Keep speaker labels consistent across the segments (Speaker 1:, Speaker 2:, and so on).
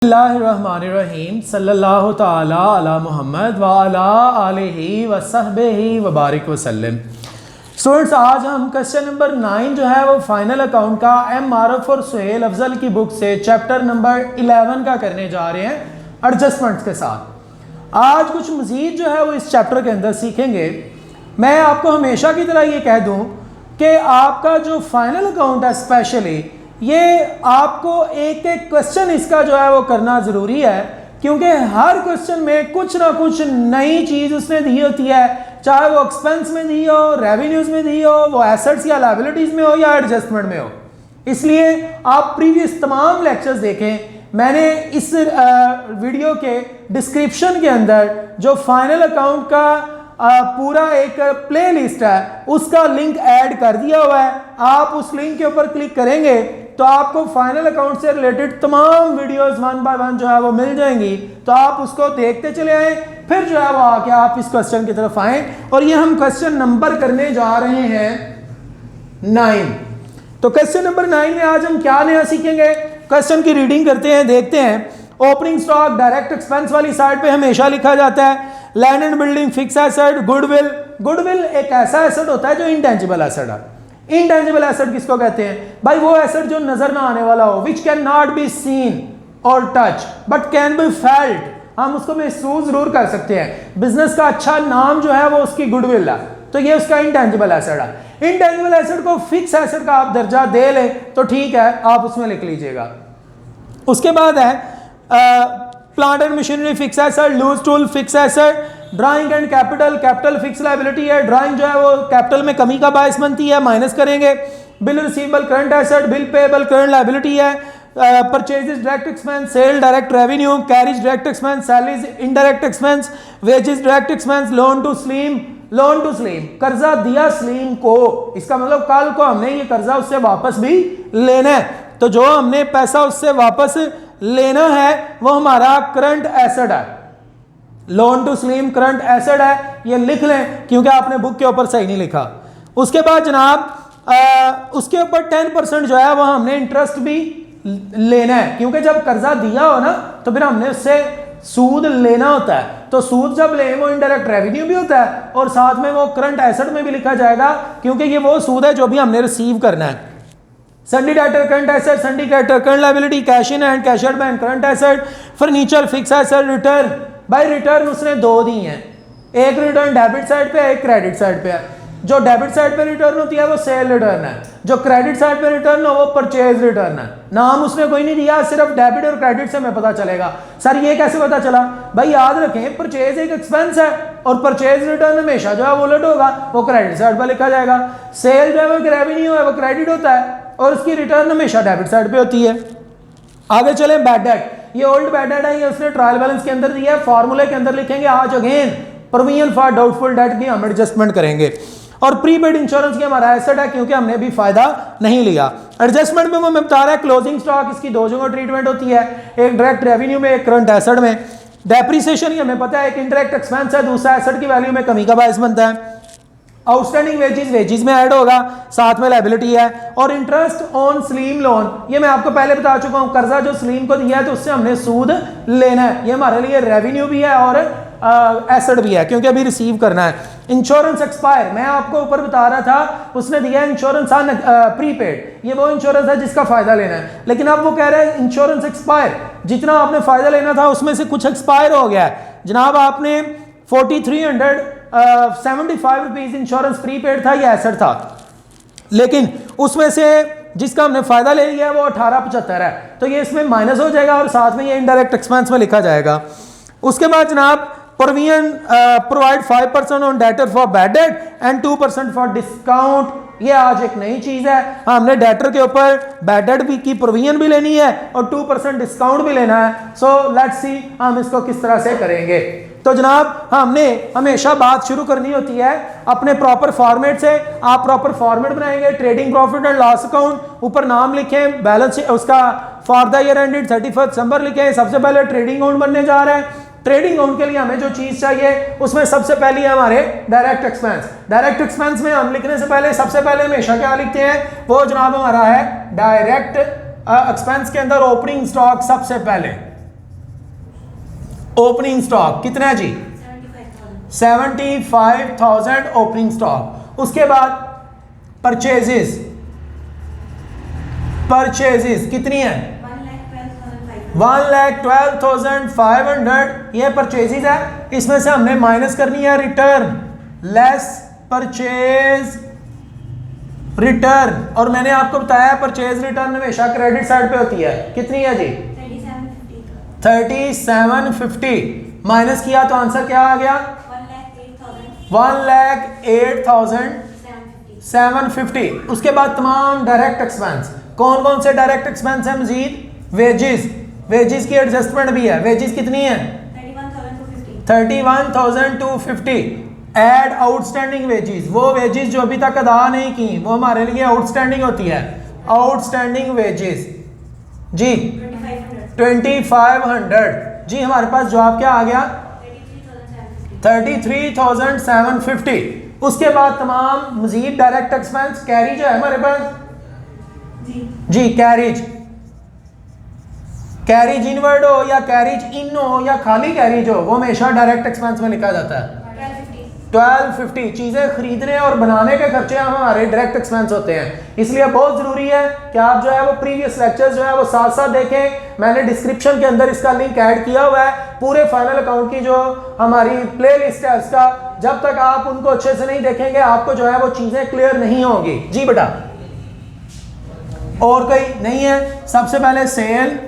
Speaker 1: बिस्मिल्लाहिर्रहमानिर्रहीम सल्लल्लाहु ताला अला मुहम्मद व अला आलिहि व सहबिहि व बारिक वसल्लम। स्टूडेंट्स, आज हम क्वेश्चन नंबर 9 जो है वो फाइनल अकाउंट का एम आरफ और सुहेल अफजल की बुक से चैप्टर नंबर 11 का करने जा रहे हैं एडजस्टमेंट्स के साथ। आज कुछ मज़ीद जो है वो इस चैप्टर के अंदर सीखेंगे। मैं आपको हमेशा की तरह ये कह दूँ कि आपका जो फाइनल अकाउंट है स्पेशली ये आपको एक एक क्वेश्चन इसका जो है वो करना ज़रूरी है, क्योंकि हर क्वेश्चन में कुछ ना कुछ नई चीज़ उसने दी होती है, चाहे वो एक्सपेंस में दी हो, रेवेन्यूज़ में दी हो, वो एसेट्स या लायबिलिटीज़ में हो या एडजस्टमेंट में हो। इसलिए आप प्रीवियस तमाम लेक्चर्स देखें। मैंने इस वीडियो के डिस्क्रिप्शन के अंदर जो फाइनल अकाउंट का पूरा एक प्ले लिस्ट है उसका लिंक ऐड कर दिया हुआ है। आप उस लिंक के ऊपर क्लिक करेंगे तो आपको फाइनल अकाउंट से रिलेटेड तमाम वीडियोस 1 बाय 1 जो है वो मिल जाएंगी। तो आप उसको देखते चले आए, फिर जो है वो आके आप इस क्वेश्चन की तरफ आए। और ये हम क्वेश्चन नंबर करने जा रहे हैं 9। तो क्वेश्चन नंबर 9 में आज हम क्या नया सीखेंगे, क्वेश्चन की रीडिंग करते हैं, देखते हैं। ओपनिंग स्टॉक डायरेक्ट एक्सपेंस वाली साइड पे हमेशा लिखा जाता है land and building, fix asset, goodwill. Goodwill एक ऐसा एसेट होता है जो इंटेंजिबल एसेट है। इंटेंजिबल एसेट किसको कहते हैं भाई? वो एसेट जो नजर ना आने वाला हो, which can not be seen और touch but can be felt. हम उसको महसूस जरूर कर सकते हैं। बिजनेस का अच्छा नाम जो है वो उसकी गुडविल है, तो ये उसका इंटेंजिबल एसेट है। इंटेंजिबल एसेट को फिक्स एसेट का आप दर्जा दे ले तो ठीक है, आप उसमें लिख लीजिएगा। उसके बाद है plant and machinery fix asset, loose tool fix asset, drawing and capital, capital fix liability है। ड्राइंग जो है वो कैपिटल में कमी का बायस बनती है, माइनस करेंगे। Bill receivable current asset, bill payable current liability है। Purchases direct expense, sale direct revenue, carriage direct expense, salaries indirect expense, wages direct expense, loan to Salim, loan to Salim कर्जा दिया स्लीम को, इसका मतलब कल को हमने ये कर्जा उससे वापस भी लेना है, तो जो हमने पैसा उससे वापस लेना है वो हमारा करंट एसेट है। लोन टू स्लीम करंट एसेट है, ये लिख लें क्योंकि आपने बुक के ऊपर सही नहीं लिखा। उसके बाद जनाब उसके ऊपर 10% जो है वो हमने इंटरेस्ट भी लेना है, क्योंकि जब कर्जा दिया हो ना तो फिर हमने उससे सूद लेना होता है। तो सूद जब लें वो इनडायरेक्ट रेवेन्यू भी होता है और साथ में वो करंट एसेट में भी लिखा जाएगा, क्योंकि ये वो सूद है जो भी हमने रिसीव करना है। सन्डी debtor current asset, सन्डी debtor current liability, cash in hand, cash out bank current asset, furniture fix asset, return. भाई रिटर्न उसने दो दी हैं, एक रिटर्न डेबिट साइड पे है, एक क्रेडिट साइड पे है। जो डेबिट साइड पे रिटर्न होती है वो सेल रिटर्न है, जो क्रेडिट साइड पे रिटर्न हो वो परचेज रिटर्न है। नाम उसने कोई नहीं दिया, सिर्फ डेबिट और क्रेडिट से हमें पता चलेगा। सर ये कैसे पता चला? भाई याद रखें, परचेज एक एक्सपेंस है और परचेज रिटर्न हमेशा जो है वो उलट होगा, वो क्रेडिट साइड पर लिखा जाएगा। सेल जो है वो रेवेन्यू है, वो क्रेडिट होता है और उसकी रिटर्न हमेशा डेबिट साइड पे होती है। आगे चले, बैड डेट, ये ओल्ड बैड डेट है, ये उसने ट्रायल बैलेंस के अंदर दिया है, फॉर्मूले के अंदर लिखेंगे। आज again provision for doubtful debt की हम एडजस्टमेंट करेंगे। और प्रीपेड इंश्योरेंस की हमारा एसेट है, क्योंकि हमने भी फायदा नहीं लिया। एडजस्टमेंट में वो हमें बता रहा है क्लोजिंग स्टॉक, इसकी दो जगह ट्रीटमेंट होती है, एक डायरेक्ट रेवेन्यू में, एक करंट एसेट में। डेप्रिसिएशन हमें पता है एक इंडायरेक्ट एक्सपेंस है, दूसरा एसेट की वैल्यू में कमी का बायस बनता है। आउटस्टैंडिंग वेजेस, वेजेस में ऐड होगा, साथ में लायबिलिटी है। और इंटरेस्ट ऑन स्लीम लोन, ये मैं आपको पहले बता चुका हूं, कर्जा जो स्लीम को दिया है तो उससे हमने सूद लेना है। ये हमारे लिए रेवेन्यू भी है और एसेट भी है, क्योंकि अभी रिसीव करना है। इंश्योरेंस एक्सपायर, मैं आपको ऊपर बता रहा था, उसने दिया इंश्योरेंस ऑन प्रीपेड, ये वो इंश्योरेंस है जिसका फायदा लेना है। लेकिन अब वो कह रहे हैं इंश्योरेंस एक्सपायर, जितना आपने फायदा लेना था उसमें से कुछ एक्सपायर हो गया है। जनाब आपने 4375 रुपीज इंश्योरेंस प्रीपेड था, ये एसेट था, लेकिन उसमें से जिसका हमने फायदा ले लिया है वो 1875 है, तो ये इसमें माइनस हो जाएगा और साथ में ये इनडायरेक्ट एक्सपेंस में लिखा जाएगा। उसके बाद जनाब provision provide 5% on debtor for bad debt and 2% for discount. ये आज एक नई चीज है, हमने डेटर के ऊपर बैड डेट भी की प्रोविजन भी लेनी है और 2% डिस्काउंट भी लेना है। सो लेट्स सी हम इसको किस तरह से करेंगे। तो जनाब हमने हमेशा बात शुरू करनी होती है अपने प्रॉपर फॉर्मेट से। आप प्रॉपर फॉर्मेट बनाएंगे, trading profit and loss account, ऊपर नाम लिखें, बैलेंस उसका फॉर द ईयर एंडेड 31 दिसंबर लिखें। सबसे पहले ट्रेडिंग अकाउंट बनने जा रहा है। ट्रेडिंग अकाउंट के लिए हमें जो चीज चाहिए उसमें सबसे पहली है हमारे डायरेक्ट एक्सपेंस। डायरेक्ट एक्सपेंस में हम लिखने से पहले सबसे पहले हमेशा क्या लिखते हैं, वो जनाब हमारा है डायरेक्ट एक्सपेंस के अंदर ओपनिंग स्टॉक सबसे पहले। ओपनिंग स्टॉक कितना है जी? 75,000 ओपनिंग स्टॉक। उसके बाद परचेजेस कितनी है? 1,12,500 ये परचेजेस है। इसमें से हमने माइनस करनी है रिटर्न, लेस परचेज रिटर्न। और मैंने आपको बताया परचेज रिटर्न हमेशा क्रेडिट साइड पे होती है। कितनी है जी? 3750 माइनस किया तो आंसर क्या आ गया? 1,08,750। उसके बाद तमाम डायरेक्ट एक्सपेंस। कौन कौन से डायरेक्ट एक्सपेंस है मजीद? वेजेस की एडजस्टमेंट भी है। वेजेस कितनी है? 31,250। एड आउटस्टैंडिंग वेजेस, वो वेजेस जो अभी तक अदा नहीं की वो हमारे लिए आउटस्टैंडिंग होती है। आउटस्टैंडिंग वेजेस जी 2,500। जी हमारे पास जवाब क्या आ गया? 33,750। उसके बाद तमाम मजीद डायरेक्ट एक्सपेंस। कैरिज है हमारे पास जी कैरिज इनवर्ड हो या कैरिज इन हो या खाली कैरिज हो, वो हमेशा डायरेक्ट एक्सपेंस में लिखा जाता है। 1250 चीज़ें खरीदने और बनाने के खर्चे हमारे डायरेक्ट एक्सपेंस होते हैं। इसलिए बहुत ज़रूरी है कि आप जो है वो प्रीवियस लेक्चर्स जो है वो साथ साथ देखें। मैंने डिस्क्रिप्शन के अंदर इसका लिंक ऐड किया हुआ है। पूरे फाइनल अकाउंट की जो हमारी प्ले लिस्ट है उसका, जब तक आप उनको अच्छे से नहीं देखेंगे आपको जो है वो चीज़ें क्लियर नहीं होंगी। जी बेटा, और कोई नहीं है? सबसे पहले sale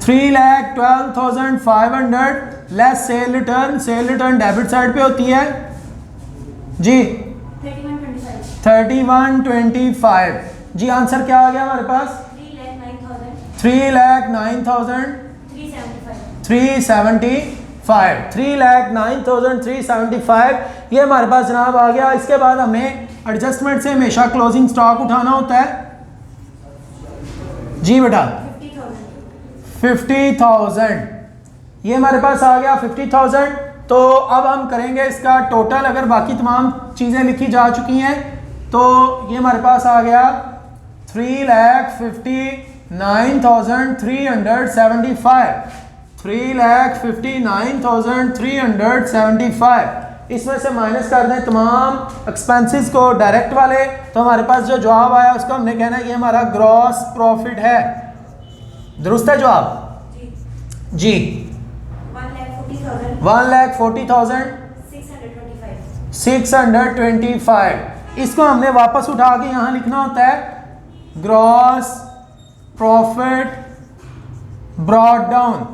Speaker 1: 3,12,500 less sale return debit side पे होती है जी 3125। जी आंसर क्या आ गया हमारे पास? 3,09,375। 3,09,375 ये हमारे पास जनाब आ गया। इसके बाद हमें एडजस्टमेंट से हमेशा क्लोजिंग स्टॉक उठाना होता है। जी बेटा 50,000 ये हमारे पास आ गया 50,000। तो अब हम करेंगे इसका टोटल। अगर बाकी तमाम चीज़ें लिखी जा चुकी हैं तो ये हमारे पास आ गया 3,59,375। 3,59,375 इसमें से माइनस कर दें तमाम एक्सपेंसेस को डायरेक्ट वाले, तो हमारे पास जो जवाब आया उसको हमने कहना है ये हमारा ग्रॉस प्रॉफिट है। दुरुस्त है जवाब जी 1,40,625। इसको हमने वापस उठा के यहाँ लिखना होता है ग्रॉस प्रॉफिट ब्रॉट डाउन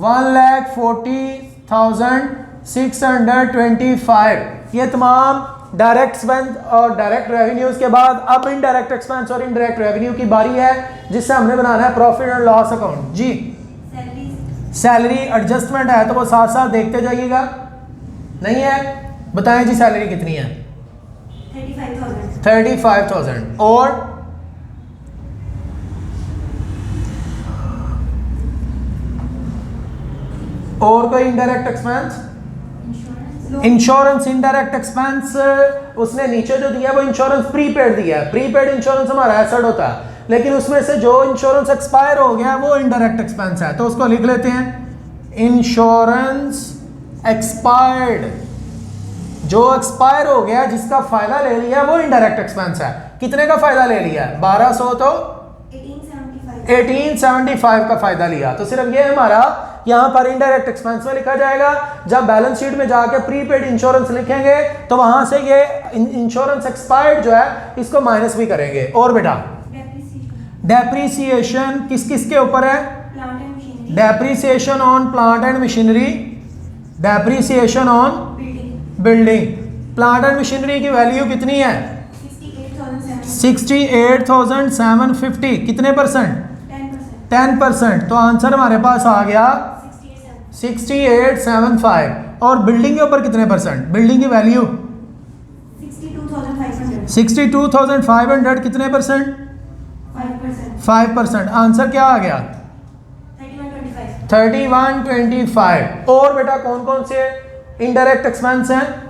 Speaker 1: 1,40,625। ये तमाम डायरेक्ट एक्सपेंस और डायरेक्ट रेवेन्यूज के बाद अब इनडायरेक्ट एक्सपेंस और इनडायरेक्ट रेवेन्यू की बारी है, जिससे हमने बनाना है प्रॉफिट एंड लॉस अकाउंट। जी सैलरी एडजस्टमेंट है तो वो साथ साथ देखते जाइएगा। नहीं है? बताएं जी सैलरी कितनी है? 35,000। और कोई indirect expense? Insurance indirect expense उसने नीचे जो दिया है वो इंश्योरेंस प्रीपेड दिया है। प्रीपेड इंश्योरेंस हमारा एसेट होता है, लेकिन उसमें से जो इंश्योरेंस एक्सपायर हो गया वो इनडायरेक्ट एक्सपेंस है, तो उसको लिख लेते हैं इंश्योरेंस एक्सपायर्ड। जो एक्सपायर हो गया जिसका फायदा ले लिया वो इनडायरेक्ट एक्सपेंस है। कितने का फायदा ले लिया? 1200 तो 1875 का फायदा लिया, तो सिर्फ ये हमारा यहाँ पर इनडायरेक्ट एक्सपेंस में लिखा जाएगा। जब बैलेंस शीट में जाके प्रीपेड इंश्योरेंस लिखेंगे तो वहां से ये इंश्योरेंस एक्सपायर्ड जो है इसको माइनस भी करेंगे। और बेटा डेप्रीसिएशन किस किस के ऊपर है? Depreciation on plant and machinery, depreciation on building. Plant and machinery की वैल्यू कितनी है? 68,750। कितने परसेंट? 10%। तो आंसर हमारे पास आ गया 6875। और बिल्डिंग के ऊपर कितने परसेंट? बिल्डिंग की वैल्यू 62,500। कितने परसेंट? 5%। आंसर क्या आ गया? 3125। और बेटा कौन कौन से इनडायरेक्ट एक्सपेंस हैं?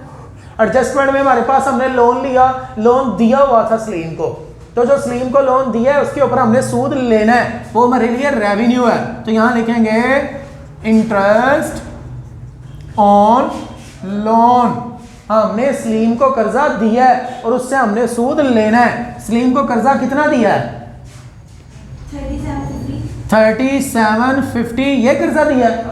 Speaker 1: एडजस्टमेंट में हमारे पास हमने लोन लिया, लोन दिया हुआ था सलीम को, तो जो सलीम को लोन दिया है उसके ऊपर हमने सूद लेना है, वो हमारे लिए रेवेन्यू है। तो यहां लिखेंगे इंटरेस्ट ऑन लोन। हमने सलीम को कर्जा दिया है और उससे हमने सूद लेना है। सलीम को कर्जा कितना दिया है? 3750 ये कर्जा दिया है।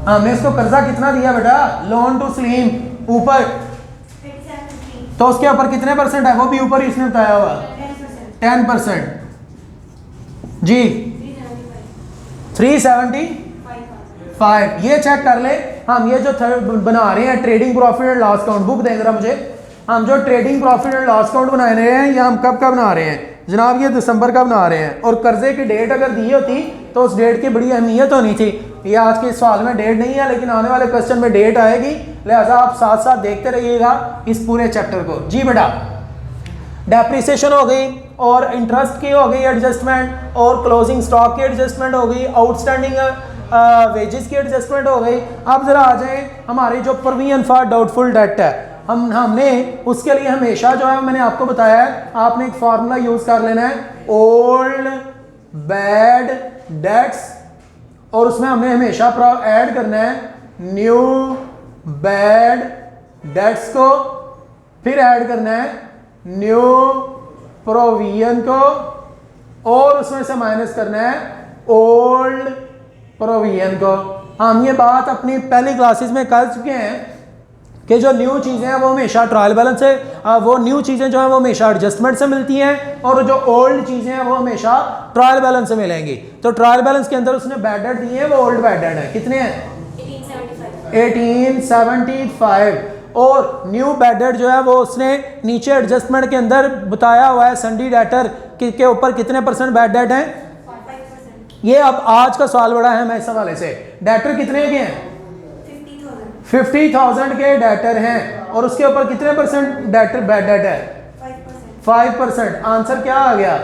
Speaker 1: हमने इसको कर्जा कितना दिया बेटा? लोन टू सलीम ऊपर, तो उसके ऊपर कितने परसेंट है? वो भी ऊपर ही इसने बताया हुआ 10%। जी 375। ये चेक कर ले। हम ये जो बना रहे हैं trading profit and loss account, book देंगे जरा मुझे। हम जो trading profit and loss account बना रहे हैं, ये हम कब का बना रहे हैं जनाब? ये दिसंबर का बना रहे हैं। और कर्जे की डेट अगर दी होती तो उस डेट की बड़ी अहमियत होनी थी। ये आज के सवाल में डेट नहीं है, लेकिन आने वाले क्वेश्चन में डेट आएगी, लिहाजा आप साथ साथ देखते रहिएगा इस पूरे चैप्टर को। जी बेटा, डेप्रिसिएशन हो गई और इंटरेस्ट की हो गई एडजस्टमेंट, और क्लोजिंग स्टॉक की एडजस्टमेंट हो गई, आउटस्टैंडिंग वेजेस की एडजस्टमेंट हो गई। अब जरा आ जाए हमारी जो प्रोविजन फॉर डाउटफुल डेट है, हमने उसके लिए हमेशा जो है मैंने आपको बताया है, आपने एक फार्मूला यूज कर लेना है, ओल्ड बैड डेट्स, और उसमें हमने हमेशा ऐड करना है न्यू बैड डेट्स को, फिर ऐड करना है न्यू प्रोविजन को, और उसमें से माइनस करना है ओल्ड प्रोविजन को। हम ये बात अपनी पहली क्लासेस में कर चुके हैं कि जो न्यू चीज़ें हैं वो हमेशा ट्रायल बैलेंस से, वो न्यू चीज़ें जो हैं वो हमेशा एडजस्टमेंट से मिलती हैं, और जो ओल्ड चीज़ें हैं वो हमेशा ट्रायल बैलेंस से मिलेंगी। तो ट्रायल बैलेंस के अंदर उसने बैड डेट दिए हैं, वो ओल्ड बैड डेट है। कितने हैं? 1875। और न्यू बैड डेट जो है वो उसने नीचे एडजस्टमेंट के अंदर बताया हुआ है, संडी डेटर के ऊपर कितने परसेंट बैड डेट है। ये अब आज का सवाल बड़ा है, मैं इस हवाले से डेटर कितने के हैं? 50,000 के डेटर हैं, और उसके ऊपर कितने परसेंट डेटर बैड डेट है? 5%। आंसर क्या आ गया?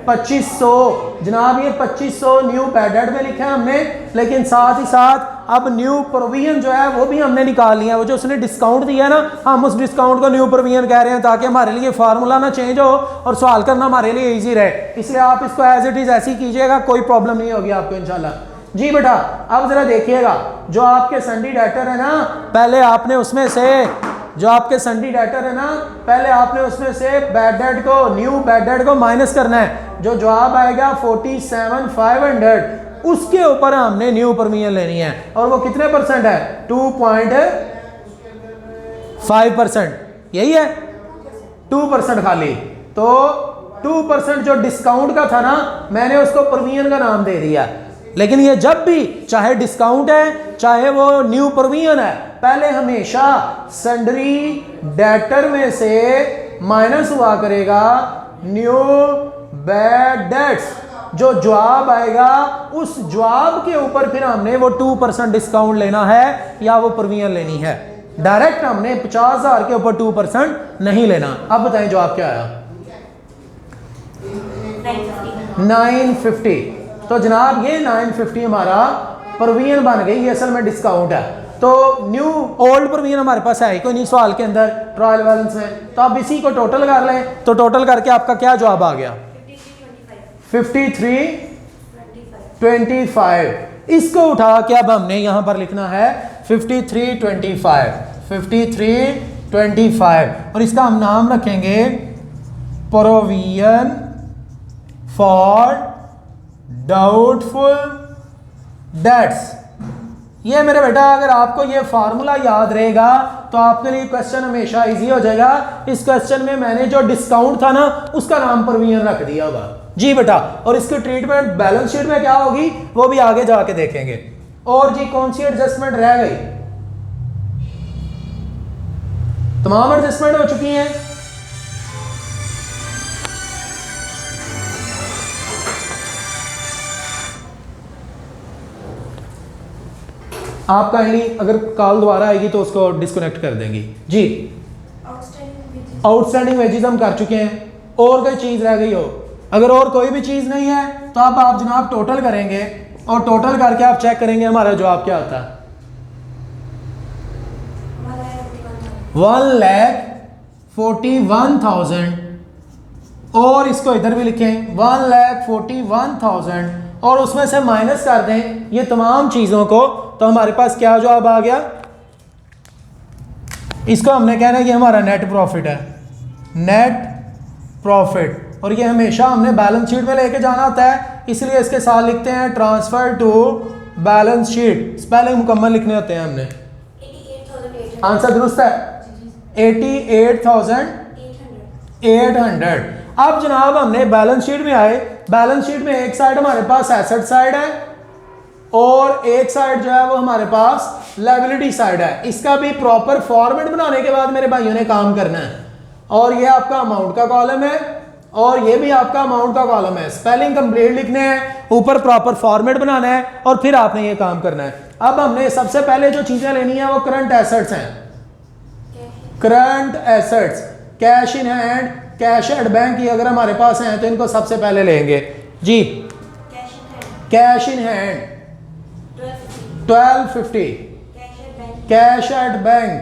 Speaker 1: 2500। जनाब ये 2500 न्यू बैड डेट में लिखा है हमने, लेकिन साथ ही साथ अब न्यू प्रोविजन जो है वो भी हमने निकाल लिया है। वो जो उसने डिस्काउंट दिया है ना, हम उस डिस्काउंट को न्यू प्रोविजन कह रहे हैं, ताकि हमारे लिए फार्मूला ना चेंज हो और सवाल करना हमारे लिए इजी रहे। इसलिए आप इसको एज इट इज ऐसी कीजिएगा, कोई प्रॉब्लम नहीं होगी आपको इंशाल्लाह। जी बेटा, अब जरा देखिएगा, जो आपके संडी डेटर है ना, पहले आपने उसमें से बैड डेट को, न्यू बैड डेट को माइनस करना है। जो जवाब आएगा 47,500, उसके ऊपर हमने न्यू प्रोविजन लेनी है, और वो कितने परसेंट है? 2.5%। यही है 2% खाली। तो 2% जो डिस्काउंट का था ना, मैंने उसको प्रोविजन का नाम दे दिया। लेकिन ये जब भी चाहे डिस्काउंट है चाहे वो न्यू प्रोविजन है, पहले हमेशा सन्ड्री डेटर में से माइनस हुआ करेगा न्यू बैड डेट्स। जो जवाब आएगा उस जवाब के ऊपर फिर हमने वो 2% डिस्काउंट लेना है या वो प्रोविजन लेनी है। डायरेक्ट हमने 50,000 के ऊपर 2% नहीं लेना। अब बताएं जवाब क्या आया? 950। तो जनाब ये 950 हमारा प्रोविजन बन गई, ये असल में डिस्काउंट है। तो न्यू ओल्ड प्रोविजन हमारे पास है ही कोई नहीं सवाल के अंदर ट्रायल बैलेंस में, तो आप इसी को टोटल कर लें। तो टोटल करके आपका क्या जवाब आ गया? 5325। इसको उठा के अब हमने यहां पर लिखना है 5325, और इसका हम नाम रखेंगे प्रोविजन फॉर डाउटफुल डेट्स। ये मेरे बेटा, अगर आपको ये फार्मूला याद रहेगा तो आपके लिए क्वेश्चन हमेशा इजी हो जाएगा। इस क्वेश्चन में मैंने जो डिस्काउंट था ना, उसका नाम प्रोविजन रख दिया होगा। जी बेटा, और इसकी ट्रीटमेंट बैलेंस शीट में क्या होगी वो भी आगे जाके देखेंगे। और जी कौन सी एडजस्टमेंट रह गई? तमाम एडजस्टमेंट हो चुकी हैं। आप काइंडली अगर कॉल दोबारा आएगी तो उसको डिस्कनेक्ट कर देंगी। जी आउटस्टैंडिंग वेजेस हम कर चुके हैं। और कोई चीज रह गई हो? अगर और कोई भी चीज नहीं है तो अब आप जनाब टोटल करेंगे, और टोटल करके आप चेक करेंगे हमारा जवाब क्या होता है। 1,41,000 और इसको इधर भी लिखें 1,41,000 और उसमें से माइनस कर दें ये तमाम चीज़ों को, तो हमारे पास क्या जवाब आ गया? इसको हमने कहना है कि हमारा नेट प्रॉफिट है, नेट प्रॉफिट। और ये हमेशा हमने बैलेंस शीट में लेके जाना होता है, इसलिए इसके साथ लिखते हैं transfer to balance sheet, spelling मुकम्मल लिखने होते हैं हमने। आंसर दुरुस्त है 88,800। अब जनाब हमने बैलेंस शीट में आए, बैलेंस शीट में एक साइड हमारे पास एसेट साइड है और एक साइड जो है वो हमारे पास लायबिलिटी साइड है। इसका भी प्रॉपर फॉर्मेट बनाने के बाद मेरे भाइयों ने काम करना है। और ये आपका अमाउंट का कॉलम है और ये भी आपका अमाउंट का कॉलम है। स्पेलिंग कंप्लीट लिखने हैं, ऊपर प्रॉपर फॉर्मेट बनाना है और फिर आपने ये काम करना है। अब हमने सबसे पहले जो चीजें लेनी है वो करंट एसेट्स हैं। Current assets, cash in hand, cash at bank, ये अगर हमारे पास हैं तो इनको सबसे पहले लेंगे जी। Cash in hand 1250, cash at bank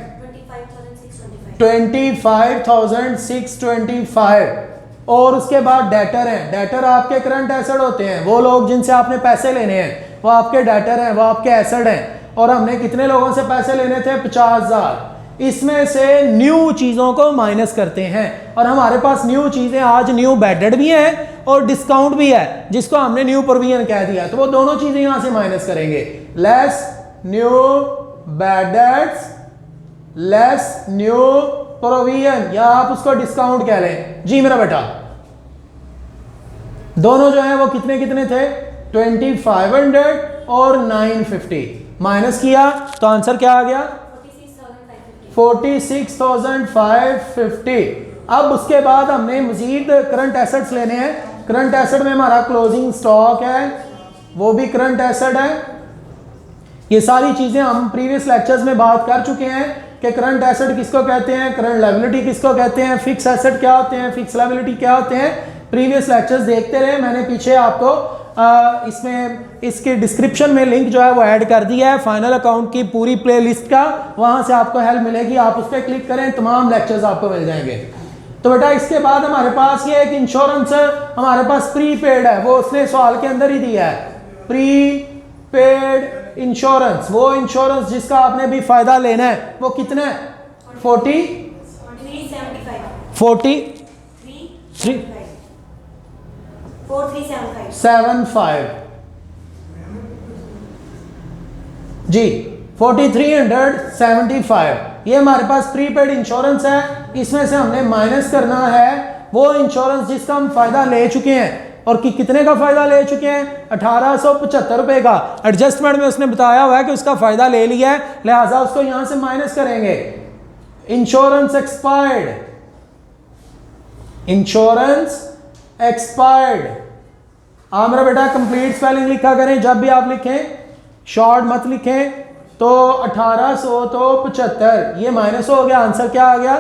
Speaker 1: 25,625 और उसके बाद डेटर हैं। डेटर आपके करंट एसेट होते हैं, वो लोग जिनसे आपने पैसे लेने हैं वो आपके डेटर हैं, वो आपके एसेट हैं। और हमने कितने लोगों से पैसे लेने थे? 50,000। इसमें से न्यू चीज़ों को माइनस करते हैं और हमारे पास न्यू चीज़ें आज न्यू बैडेड भी हैं और डिस्काउंट भी है, जिसको हमने न्यू प्रोविजन कह दिया। तो वो दोनों चीज़ें यहाँ से माइनस करेंगे। Less new bad debts, less new provision, या आप उसको डिस्काउंट कह लें जी मेरा बेटा। दोनों जो है वो कितने कितने थे? 2500 और 950। माइनस किया तो आंसर क्या आ गया? 46,550। अब उसके बाद हमने मजीद करंट एसेट्स लेने हैं। करंट एसेट में हमारा क्लोजिंग स्टॉक है, वो भी करंट एसेट है। ये सारी चीजें हम प्रीवियस लेक्चर्स में बात कर चुके हैं कि करंट एसेट किसको कहते हैं, करंट लायबिलिटी किसको कहते हैं, फिक्स एसेट क्या होते हैं, फिक्स लायबिलिटी क्या होते हैं। प्रीवियस लेक्चर्स देखते रहे, मैंने पीछे आपको इसमें इसके डिस्क्रिप्शन में लिंक जो है वो ऐड कर दिया है फाइनल अकाउंट की पूरी प्लेलिस्ट का, वहां से आपको हेल्प मिलेगी। आप उस पर क्लिक करें, तमाम लेक्चर्स आपको मिल जाएंगे। तो बेटा इसके बाद हमारे पास ये एक इंश्योरेंस हमारे पास प्रीपेड है, वो उसने सवाल के अंदर ही दिया है। प्रीपेड इंश्योरेंस, वो इंश्योरेंस जिसका आपने भी फायदा लेना है, वो कितना है? 4375 जी, 4375। ये हमारे पास प्रीपेड इंश्योरेंस है। इसमें से हमने माइनस करना है वो इंश्योरेंस जिसका हम फायदा ले चुके हैं। और कितने का फायदा ले चुके हैं? 1875 रुपए का। एडजस्टमेंट में उसने बताया हुआ है कि उसका फायदा ले लिया है, लिहाजा उसको यहां से माइनस करेंगे। Insurance expired, insurance expired. मेरा बेटा कंप्लीट स्पेलिंग लिखा करें, जब भी आप लिखें शॉर्ट मत लिखें। तो 1875 ये माइनस हो गया, आंसर क्या आ गया?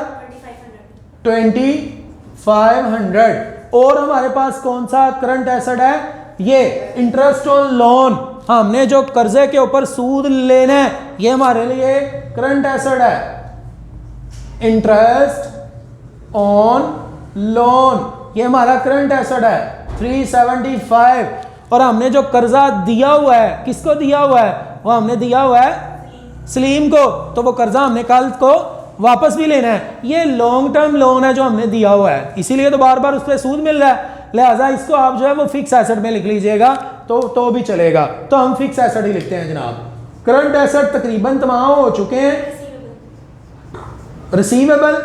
Speaker 1: 2500। और हमारे पास कौन सा करंट एसेट है? ये इंटरेस्ट ऑन लोन, हमने जो कर्जे के ऊपर सूद लेना है, ये हमारे लिए करंट एसेट है। इंटरेस्ट ऑन लोन ये हमारा करंट एसेट है 375। और हमने जो कर्जा दिया हुआ है, किसको दिया हुआ है? वो हमने दिया हुआ है सलीम को, तो वो कर्जा हमने कल को वापस भी लेना है। ये लॉन्ग टर्म लोन है जो हमने दिया हुआ है, इसीलिए तो बार बार उस पर सूद मिल रहा है। लिहाजा इसको आप जो है वो फिक्स एसेट में लिख लीजिएगा तो भी चलेगा। तो हम फिक्स एसेट ही लिखते हैं जनाब। करंट एसेट तकरीबन तमाम हो चुके हैं। रिसीवेबल,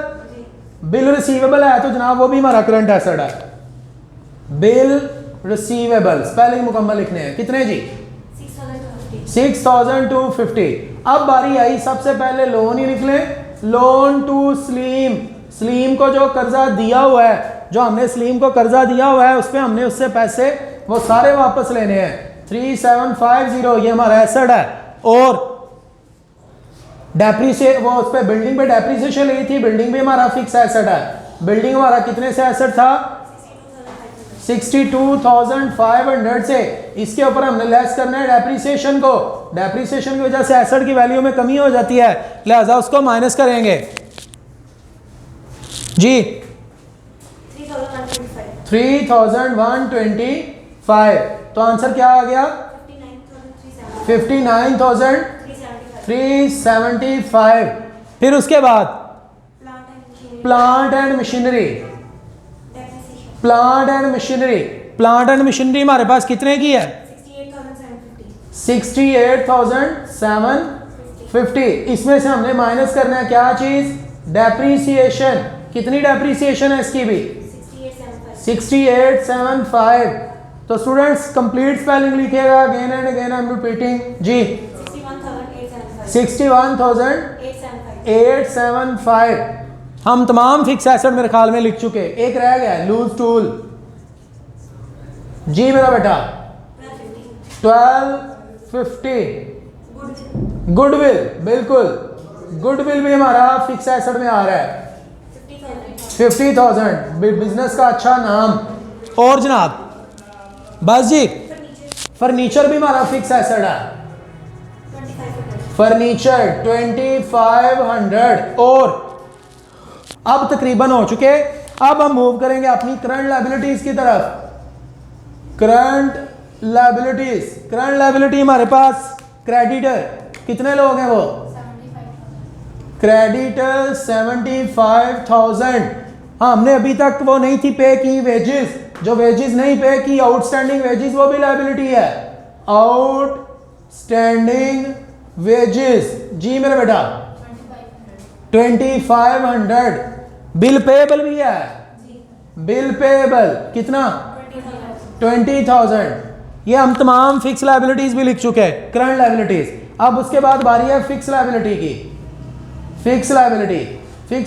Speaker 1: बिल रिसीवेबल है तो जनाब वो भी हमारा करंट एसेट है। बिल रिसीवेबल, स्पेलिंग मुकम्मल लिखने हैं। कितने जी? 6,250। अब बारी आई, सबसे पहले लोन ही लिख लें। लोन टू सलीम, सलीम को जो कर्जा दिया हुआ है, जो हमने सलीम को कर्जा दिया हुआ है उस पर हमने उससे पैसे वो सारे वापस लेने हैं। 3750 ये हमारा एसेट है। और वो उस पर बिल्डिंग पे डेप्रिसिएशन ली थी, बिल्डिंग भी हमारा फिक्स एसेट है। बिल्डिंग हमारा कितने से एसेट था? 62,500 से। इसके ऊपर हमने लेस करना है डेप्रिसिएशन को। डेप्रिसिएशन की वजह से एसेट की वैल्यू में कमी हो जाती है, लिहाजा उसको माइनस करेंगे जी। 3,125। तो आंसर क्या आ गया? 59,375। फिर उसके बाद plant and machinery. Plant and machinery हमारे पास कितने की है? 68,750। इसमें से हमने माइनस करना है क्या चीज? डेप्रीसिएशन। कितनी डेप्रीसिएशन है इसकी भी? 6875। तो स्टूडेंट्स कंप्लीट स्पेलिंग लिखिएगा, again and again I am repeating जी। 61,875। हम तमाम फिक्स एसेट मेरे ख्याल में लिख चुके। एक रह गया लूज टूल। जी मेरा बेटा 1250। गुडविल, बिल्कुल गुडविल भी हमारा फिक्स एसेट में आ रहा है 50,000। बिजनेस का अच्छा नाम। और जनाब बस जी, फर्नीचर भी हमारा फिक्स एसेट है। फर्नीचर 2500। और अब तकरीबन हो चुके। अब हम मूव करेंगे अपनी करंट लायबिलिटीज की तरफ। करंट लायबिलिटी हमारे पास क्रेडिटर कितने लोग हैं? वो क्रेडिटर 75,000। हाँ, हमने अभी तक वो नहीं थी पे की वेजेस। जो वेजेस नहीं पे की, आउटस्टैंडिंग वेजेस, वो भी लायबिलिटी है। आउटस्टैंडिंग वेजेस जी मेरा बेटा 2500। बिल पेएबल भी है। बिल पेएबल कितना? 20,000। ये हम तमाम फिक्स लायबिलिटीज भी लिख चुके हैं, करंट लायबिलिटीज। अब उसके बाद बारी है फिक्स लायबिलिटी की। फिक्स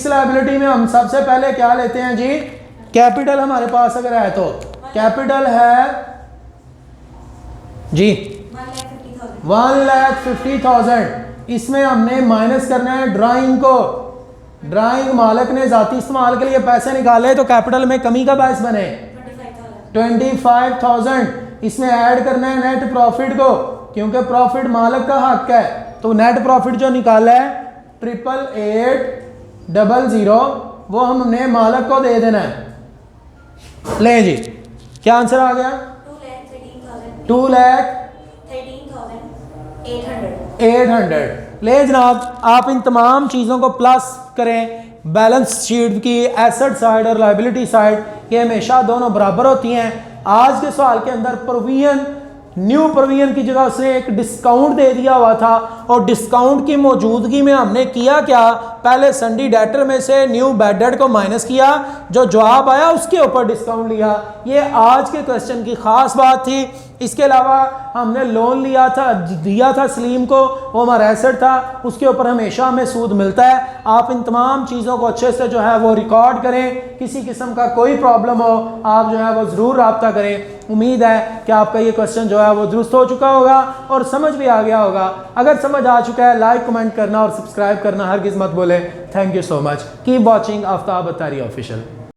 Speaker 1: लायबिलिटी में हम सबसे पहले क्या लेते हैं जी? कैपिटल हमारे पास अगर है तो कैपिटल है जी 1,50,000। इसमें हमने माइनस करना है ड्राइंग को। ड्राइंग मालिक ने जाती इस्तेमाल के लिए पैसे निकाले तो कैपिटल में कमी का बायस बने 25,000। इसमें ऐड करना है नेट प्रॉफिट को, क्योंकि प्रॉफिट मालिक का हक है। तो नेट प्रॉफिट जो निकाला है 88800 वो हमने मालिक को दे देना है। ले जी, क्या आंसर आ गया? 2,13,800। ले जनाब, आप इन तमाम चीज़ों को प्लस करें। बैलेंस शीट की एसेट साइड और लायबिलिटी साइड ये हमेशा दोनों बराबर होती हैं। आज के सवाल के अंदर प्रोविजन, न्यू प्रोविजन की जगह उसने एक डिस्काउंट दे दिया हुआ था, और डिस्काउंट की मौजूदगी में हमने किया क्या? पहले सन्डी डेटर में से न्यू बैड डेट को माइनस किया, जो जवाब आया उसके ऊपर डिस्काउंट लिया। ये आज के क्वेश्चन की खास बात थी। इसके अलावा हमने लोन दिया था सलीम को, वो हमारा एसेट था, उसके ऊपर हमेशा हमें सूद मिलता है। आप इन तमाम चीज़ों को अच्छे से जो है वो रिकॉर्ड करें। किसी किस्म का कोई प्रॉब्लम हो आप जो है वो ज़रूर रब्ता करें। उम्मीद है कि आपका ये क्वेश्चन जो है वो दुरुस्त हो चुका होगा और समझ भी आ गया होगा। अगर समझ आ चुका है लाइक कमेंट करना और सब्सक्राइब करना हरगिज़ मत भूलें। Thank you so much. Keep watching Aftab Attari official.